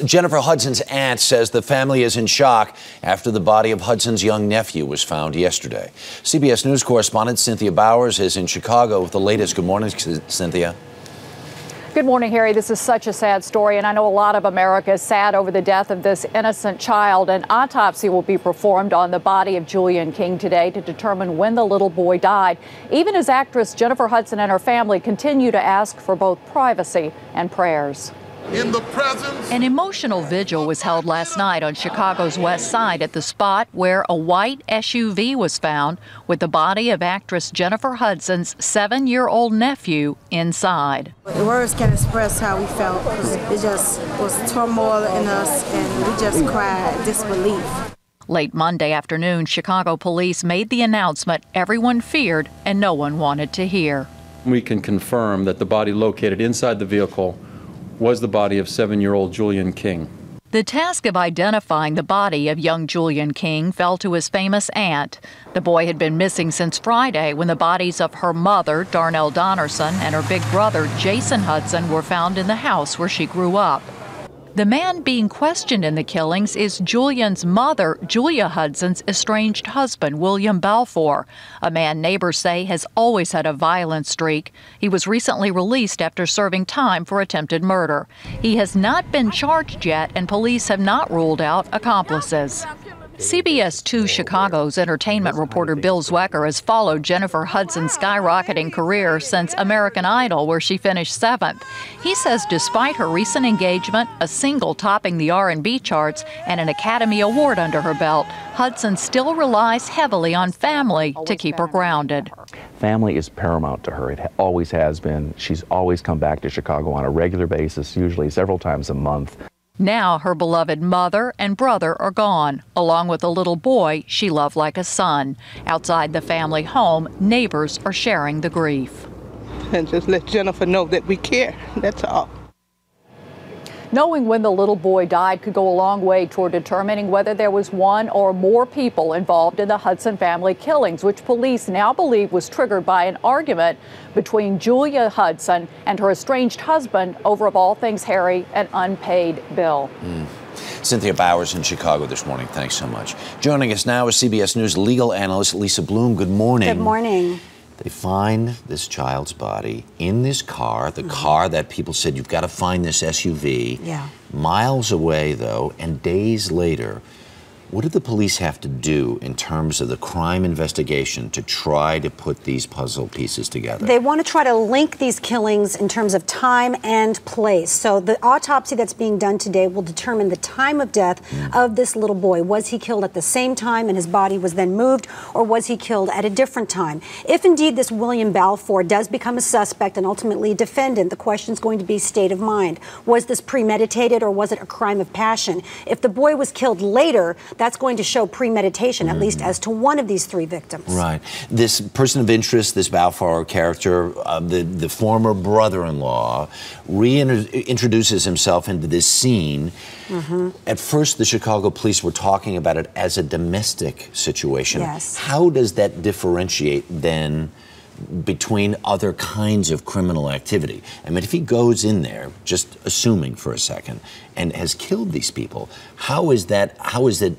Jennifer Hudson's aunt says the family is in shock after the body of Hudson's young nephew was found yesterday. CBS News correspondent Cynthia Bowers is in Chicago with the latest. Good morning, Cynthia. Good morning, Harry. This is such a sad story, and I know a lot of America is sad over the death of this innocent child. An autopsy will be performed on the body of Julian King today to determine when the little boy died, even as actress Jennifer Hudson and her family continue to ask for both privacy and prayers. In the presence. An emotional vigil was held last night on Chicago's west side at the spot where a white SUV was found with the body of actress Jennifer Hudson's 7-year-old nephew inside. Words can't express how we felt. It just was turmoil in us, and we just cried disbelief. Late Monday afternoon, Chicago police made the announcement everyone feared and no one wanted to hear. We can confirm that the body located inside the vehicle was the body of 7-year-old Julian King. The task of identifying the body of young Julian King fell to his famous aunt. The boy had been missing since Friday when the bodies of her mother, Darnell Donnerson, and her big brother, Jason Hudson, were found in the house where she grew up. The man being questioned in the killings is Julian's mother, Julia Hudson's estranged husband, William Balfour, a man neighbors say has always had a violent streak. He was recently released after serving time for attempted murder. He has not been charged yet, and police have not ruled out accomplices. CBS 2 Chicago's entertainment reporter Bill Zwecker has followed Jennifer Hudson's skyrocketing career since American Idol, where she finished 7th. He says despite her recent engagement, a single topping the R&B charts, and an Academy Award under her belt, Hudson still relies heavily on family to keep her grounded. Family is paramount to her. It always has been. She's always come back to Chicago on a regular basis, usually several times a month. Now her beloved mother and brother are gone, along with a little boy she loved like a son. Outside the family home, neighbors are sharing the grief. And just let Jennifer know that we care, that's all. Knowing when the little boy died could go a long way toward determining whether there was one or more people involved in the Hudson family killings, which police now believe was triggered by an argument between Julia Hudson and her estranged husband over, of all things, Harry, an unpaid bill. Cynthia Bowers in Chicago this morning. Thanks so much. Joining us now is CBS News legal analyst Lisa Bloom. Good morning. Good morning. They find this child's body in this car, the car that people said, you've got to find this SUV. Yeah. Miles away, though, and days later. What did the police have to do in terms of the crime investigation to try to put these puzzle pieces together? They want to try to link these killings in terms of time and place. So the autopsy that's being done today will determine the time of death of this little boy. Was he killed at the same time and his body was then moved, or was he killed at a different time? If indeed this William Balfour does become a suspect and ultimately a defendant, the question is going to be state of mind. Was this premeditated, or was it a crime of passion? If the boy was killed later, that's going to show premeditation, at least as to one of these 3 victims. Right. This person of interest, this Balfour character, the former brother-in-law, reintroduces himself into this scene. At first, the Chicago police were talking about it as a domestic situation. Yes. How does that differentiate then between other kinds of criminal activity? I mean, if he goes in there, just assuming for a second, and has killed these people, how is that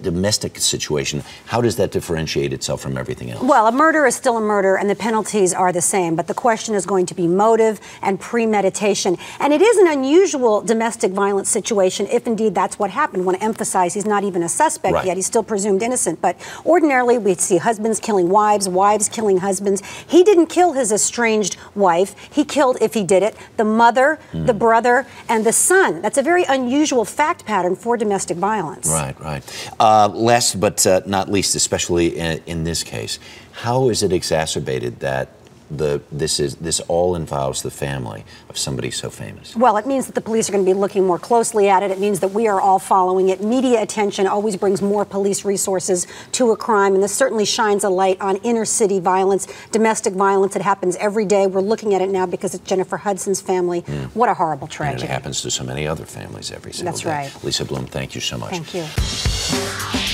domestic situation, how does that differentiate itself from everything else? Well, a murder is still a murder, and the penalties are the same, but the question is going to be motive and premeditation. And it is an unusual domestic violence situation if indeed that's what happened. I want to emphasize he's not even a suspect yet, he's still presumed innocent, but ordinarily we'd see husbands killing wives, wives killing husbands. He didn't kill his estranged wife. He killed, if he did it, the mother, the brother, and the son. That's a very unusual fact pattern for domestic violence. Right, right. Last but not least, especially in this case, how is it exacerbated that this all involves the family of somebody so famous? Well, it means that the police are going to be looking more closely at it. It means that we are all following it. Media attention always brings more police resources to a crime, and this certainly shines a light on inner city violence, domestic violence. It happens every day. We're looking at it now because it's Jennifer Hudson's family. What a horrible tragedy. And it happens to so many other families every single day. That's right. Lisa Bloom, thank you so much. Thank you.